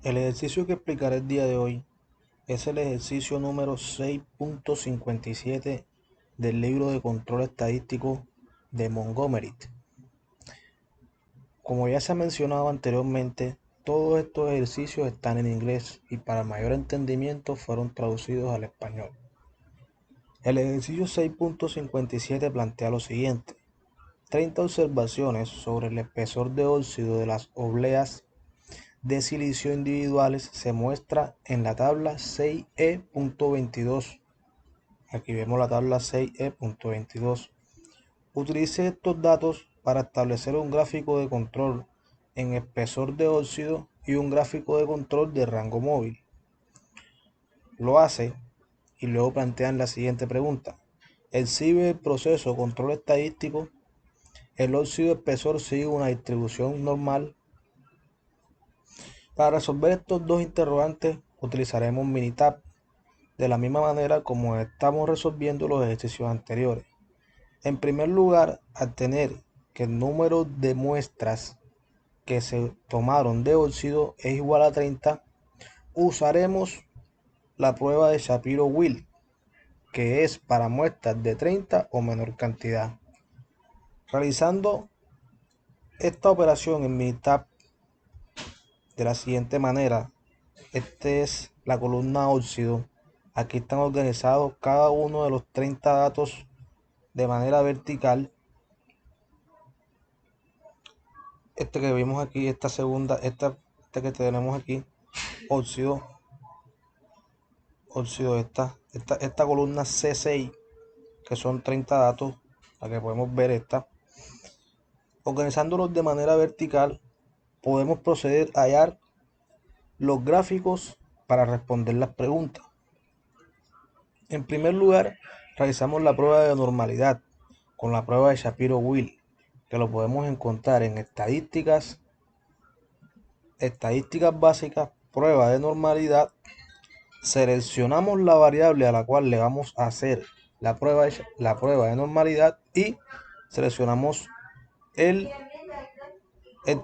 El ejercicio que explicaré el día de hoy es el ejercicio número 6.57 del libro de control estadístico de Montgomery. Como ya se ha mencionado anteriormente, todos estos ejercicios están en inglés y para mayor entendimiento fueron traducidos al español. El ejercicio 6.57 plantea lo siguiente: 30 observaciones sobre el espesor de óxido de las obleas de silicio individuales se muestra en la tabla 6E.22. Aquí vemos la tabla 6E.22. Utilice estos datos para establecer un gráfico de control en espesor de óxido y un gráfico de control de rango móvil. Lo hace y luego plantean la siguiente pregunta: exhibe el proceso control estadístico. El óxido espesor sigue una distribución normal. Para resolver estos dos interrogantes utilizaremos Minitab, de la misma manera como estamos resolviendo los ejercicios anteriores. En primer lugar, al tener que el número de muestras que se tomaron de óxido es igual a 30, usaremos la prueba de Shapiro-Wilk, que es para muestras de 30 o menor cantidad. Realizando esta operación en Minitab de la siguiente manera: esta es la columna óxido. Aquí están organizados cada uno de los 30 datos de manera vertical. Este que vimos aquí, esta segunda, esta que tenemos aquí, óxido, esta columna C6, que son 30 datos, la que podemos ver esta. Organizándolos de manera vertical, podemos proceder a hallar los gráficos para responder las preguntas. En primer lugar, realizamos la prueba de normalidad con la prueba de Shapiro-Wilk, que lo podemos encontrar en estadísticas básicas, prueba de normalidad. Seleccionamos la variable a la cual le vamos a hacer la prueba de normalidad y seleccionamos el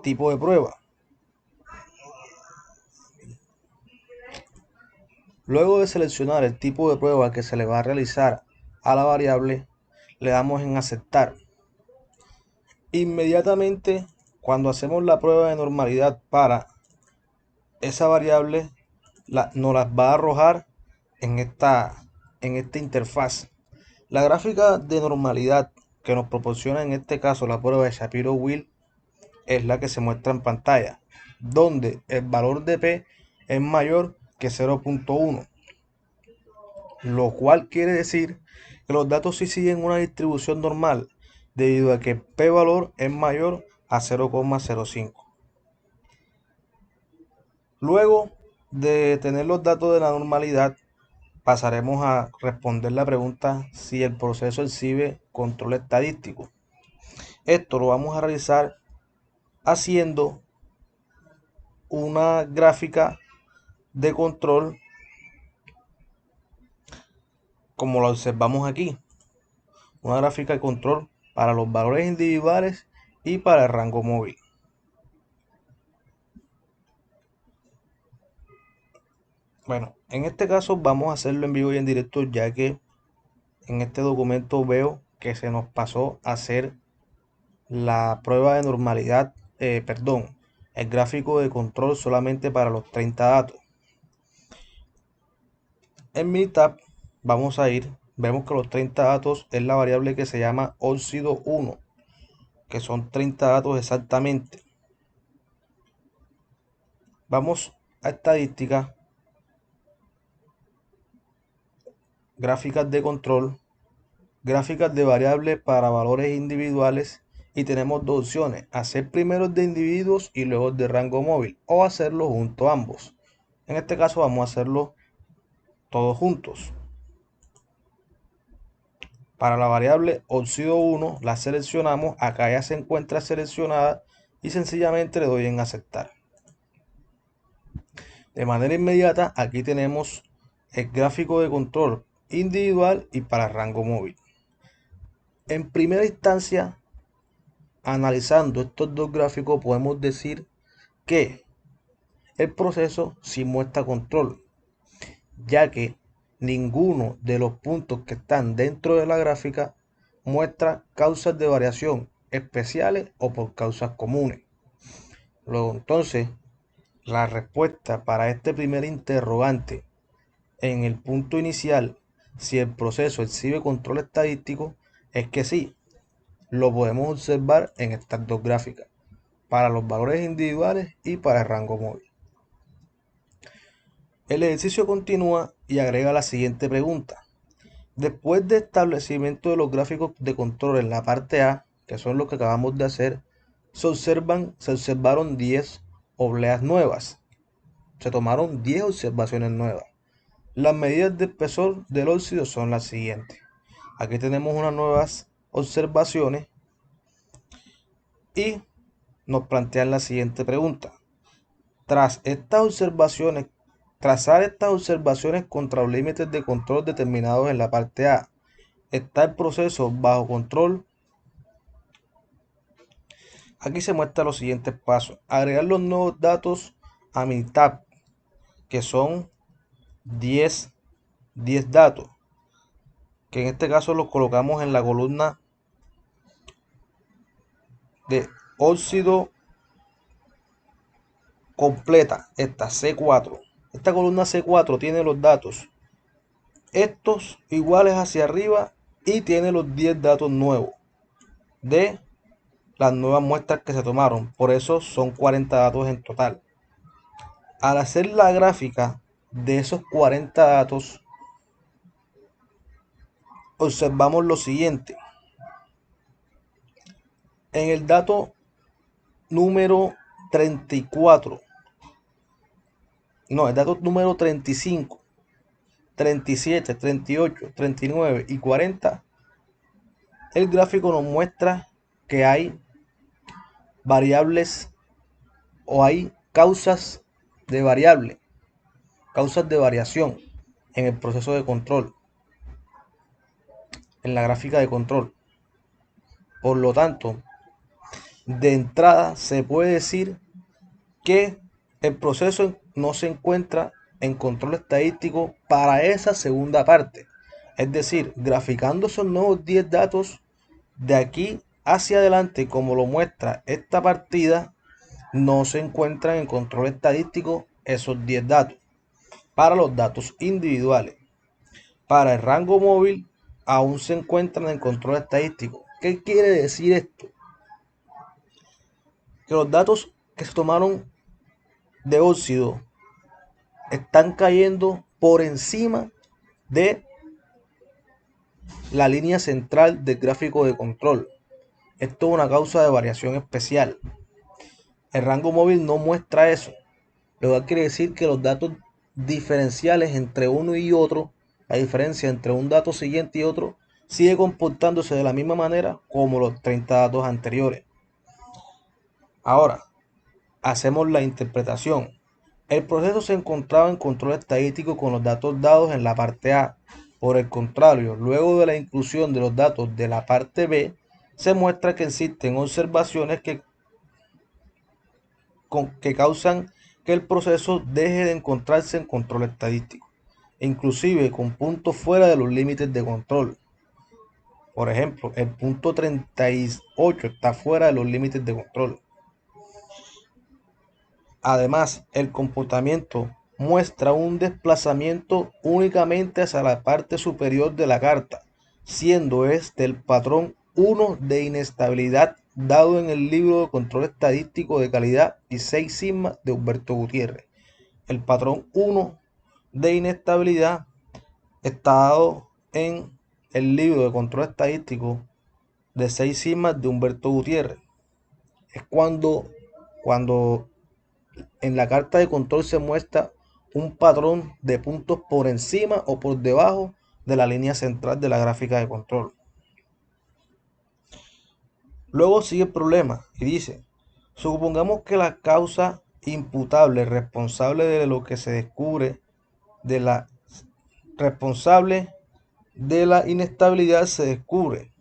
tipo de prueba. Luego de seleccionar el tipo de prueba que se le va a realizar a la variable, le damos en aceptar. Inmediatamente, cuando hacemos la prueba de normalidad para esa variable, nos las va a arrojar en esta interfaz. La gráfica de normalidad que nos proporciona en este caso la prueba de Shapiro-Wilk es la que se muestra en pantalla, donde el valor de P es mayor que 0.1, lo cual quiere decir que los datos sí siguen una distribución normal, debido a que P valor es mayor a 0,05. Luego de tener los datos de la normalidad, pasaremos a responder la pregunta si el proceso exhibe control estadístico. Esto lo vamos a realizar haciendo una gráfica de control como lo observamos aquí. Una gráfica de control para los valores individuales y para el rango móvil. Bueno, en este caso vamos a hacerlo en vivo y en directo, ya que en este documento veo que se nos pasó a hacer la prueba de normalidad, el gráfico de control solamente para los 30 datos. En Minitab vamos a ir, vemos que los 30 datos es la variable que se llama óxido 1, que son 30 datos exactamente. Vamos a estadística, gráficas de control, gráficas de variables para valores individuales, y tenemos dos opciones: hacer primero de individuos y luego de rango móvil, o hacerlo junto a ambos. En este caso vamos a hacerlo todos juntos. Para la variable óxido 1 la seleccionamos, acá ya se encuentra seleccionada y sencillamente le doy en aceptar. De manera inmediata aquí tenemos el gráfico de control individual y para rango móvil. En primera instancia, analizando estos dos gráficos, podemos decir que el proceso sí muestra control, ya que ninguno de los puntos que están dentro de la gráfica muestra causas de variación especiales o por causas comunes. Luego entonces, la respuesta para este primer interrogante en el punto inicial, si el proceso exhibe control estadístico, es que sí, lo podemos observar en estas dos gráficas, para los valores individuales y para el rango móvil. El ejercicio continúa y agrega la siguiente pregunta. Después de establecimiento de los gráficos de control en la parte A, que son los que acabamos de hacer, se observaron 10 obleas nuevas. Se tomaron 10 observaciones nuevas. Las medidas de espesor del óxido son las siguientes. Aquí tenemos unas nuevas observaciones y nos plantean la siguiente pregunta. Trazar estas observaciones contra los límites de control determinados en la parte A. ¿Está el proceso bajo control? Aquí se muestra los siguientes pasos. Agregar los nuevos datos a Minitab, que son 10 datos, que en este caso los colocamos en la columna de óxido completa, esta C4. Esta columna C4 tiene los datos estos iguales hacia arriba y tiene los 10 datos nuevos de las nuevas muestras que se tomaron. Por eso son 40 datos en total. Al hacer la gráfica de esos 40 datos, observamos lo siguiente. En el dato número 34, no, el dato número 35, 37, 38, 39 y 40, el gráfico nos muestra que hay variables o hay causas de variable, causas de variación en el proceso de control, en la gráfica de control. Por lo tanto, de entrada se puede decir que el proceso no se encuentra en control estadístico para esa segunda parte. Es decir, graficando esos nuevos 10 datos de aquí hacia adelante, como lo muestra esta partida, no se encuentran en control estadístico esos 10 datos para los datos individuales. Para el rango móvil aún se encuentran en control estadístico. ¿Qué quiere decir esto? Que los datos que se tomaron de óxido están cayendo por encima de la línea central del gráfico de control. Esto es una causa de variación especial. El rango móvil no muestra eso. Lo cual quiere decir que los datos diferenciales entre uno y otro, la diferencia entre un dato siguiente y otro, sigue comportándose de la misma manera como los 30 datos anteriores. Ahora, hacemos la interpretación. El proceso se encontraba en control estadístico con los datos dados en la parte A. Por el contrario, luego de la inclusión de los datos de la parte B, se muestra que existen observaciones que causan que el proceso deje de encontrarse en control estadístico, inclusive con puntos fuera de los límites de control. Por ejemplo, el punto 38 está fuera de los límites de control. Además, el comportamiento muestra un desplazamiento únicamente hacia la parte superior de la carta, siendo este el patrón 1 de inestabilidad dado en el libro de control estadístico de calidad y 6 sigma de Humberto Gutiérrez. El patrón 1 de inestabilidad está dado en el libro de control estadístico de 6 sigma de Humberto Gutiérrez. Es cuando en la carta de control se muestra un patrón de puntos por encima o por debajo de la línea central de la gráfica de control. Luego sigue el problema y dice, supongamos que la causa imputable responsable de lo que se descubre de la responsable de la inestabilidad se descubre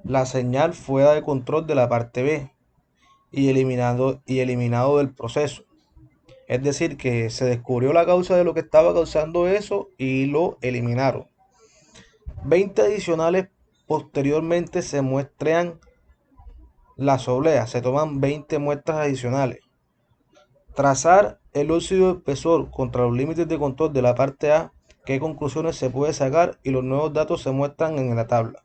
la señal fuera de control de la parte B y eliminado del proceso. Es decir, que se descubrió la causa de lo que estaba causando eso y lo eliminaron. 20 adicionales posteriormente se muestran las obleas, se toman 20 muestras adicionales. Trazar el óxido de espesor contra los límites de control de la parte A, qué conclusiones se puede sacar y los nuevos datos se muestran en la tabla.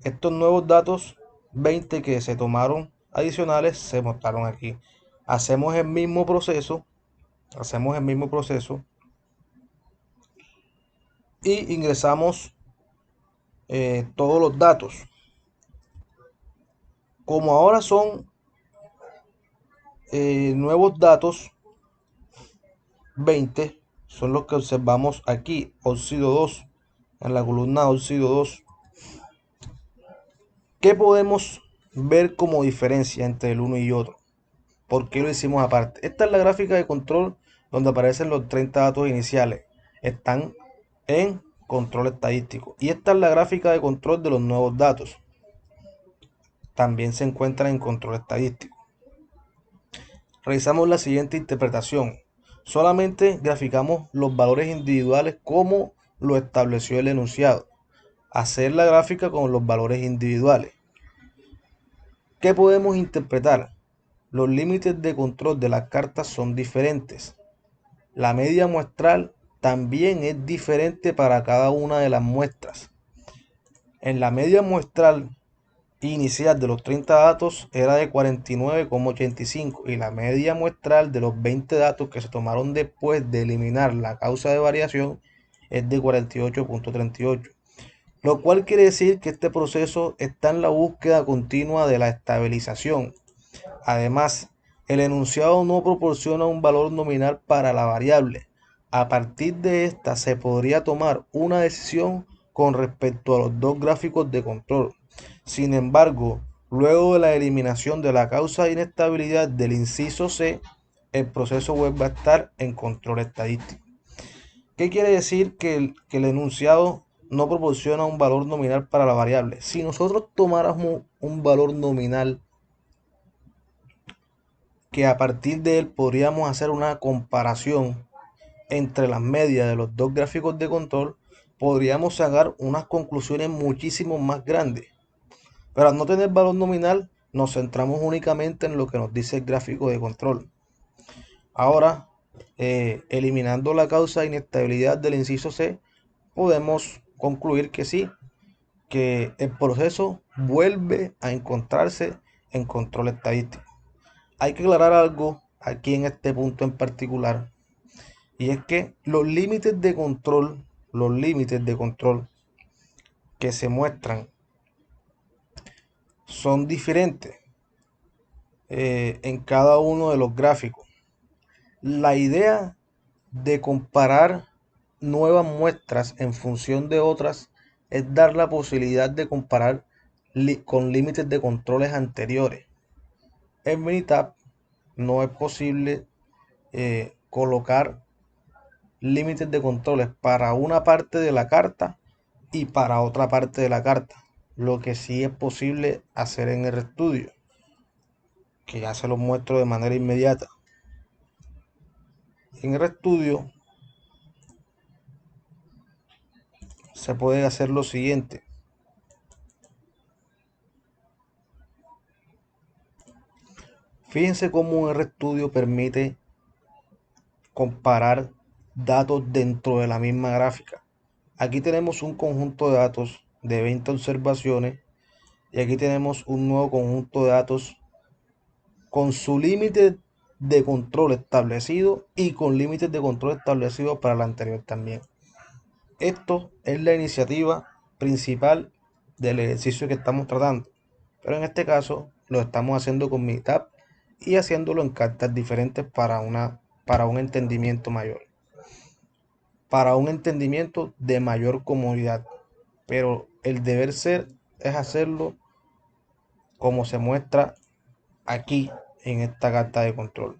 Estos nuevos datos, 20 que se tomaron adicionales, se mostraron aquí. Hacemos el mismo proceso y ingresamos todos los datos. Como ahora son nuevos datos, 20 son los que observamos aquí, óxido 2, en la columna óxido 2. ¿Qué podemos ver como diferencia entre el uno y otro? ¿Por qué lo hicimos aparte? Esta es la gráfica de control donde aparecen los 30 datos iniciales. Están en control estadístico. Y esta es la gráfica de control de los nuevos datos. También se encuentra en control estadístico. Realizamos la siguiente interpretación. Solamente graficamos los valores individuales como lo estableció el enunciado. Hacer la gráfica con los valores individuales. ¿Qué podemos interpretar? Los límites de control de las cartas son diferentes. La media muestral también es diferente para cada una de las muestras. En la media muestral inicial de los 30 datos era de 49,85 y la media muestral de los 20 datos que se tomaron después de eliminar la causa de variación es de 48,38. Lo cual quiere decir que este proceso está en la búsqueda continua de la estabilización. Además, el enunciado no proporciona un valor nominal para la variable. A partir de esta se podría tomar una decisión con respecto a los dos gráficos de control. Sin embargo, luego de la eliminación de la causa de inestabilidad del inciso C, el proceso vuelve a estar en control estadístico. ¿Qué quiere decir que el enunciado no proporciona un valor nominal para la variable? Si nosotros tomáramos un valor nominal que a partir de él podríamos hacer una comparación entre las medias de los dos gráficos de control, podríamos sacar unas conclusiones muchísimo más grandes. Pero al no tener valor nominal, nos centramos únicamente en lo que nos dice el gráfico de control. Ahora, eliminando la causa de inestabilidad del inciso C, podemos concluir que sí, que el proceso vuelve a encontrarse en control estadístico. Hay que aclarar algo aquí en este punto en particular, y es que los límites de control que se muestran son diferentes en cada uno de los gráficos. La idea de comparar nuevas muestras en función de otras es dar la posibilidad de comparar con límites de controles anteriores. En Minitab no es posible colocar límites de controles para una parte de la carta y para otra parte de la carta. Lo que sí es posible hacer en el estudio, que ya se los muestro de manera inmediata. En el estudio se puede hacer lo siguiente. Fíjense cómo el estudio permite comparar datos dentro de la misma gráfica. Aquí tenemos un conjunto de datos de 20 observaciones y aquí tenemos un nuevo conjunto de datos con su límite de control establecido y con límites de control establecidos para la anterior también. Esto es la iniciativa principal del ejercicio que estamos tratando, pero en este caso lo estamos haciendo con Minitab y haciéndolo en cartas diferentes para un entendimiento mayor, para un entendimiento de mayor comodidad, pero el deber ser es hacerlo como se muestra aquí en esta carta de control.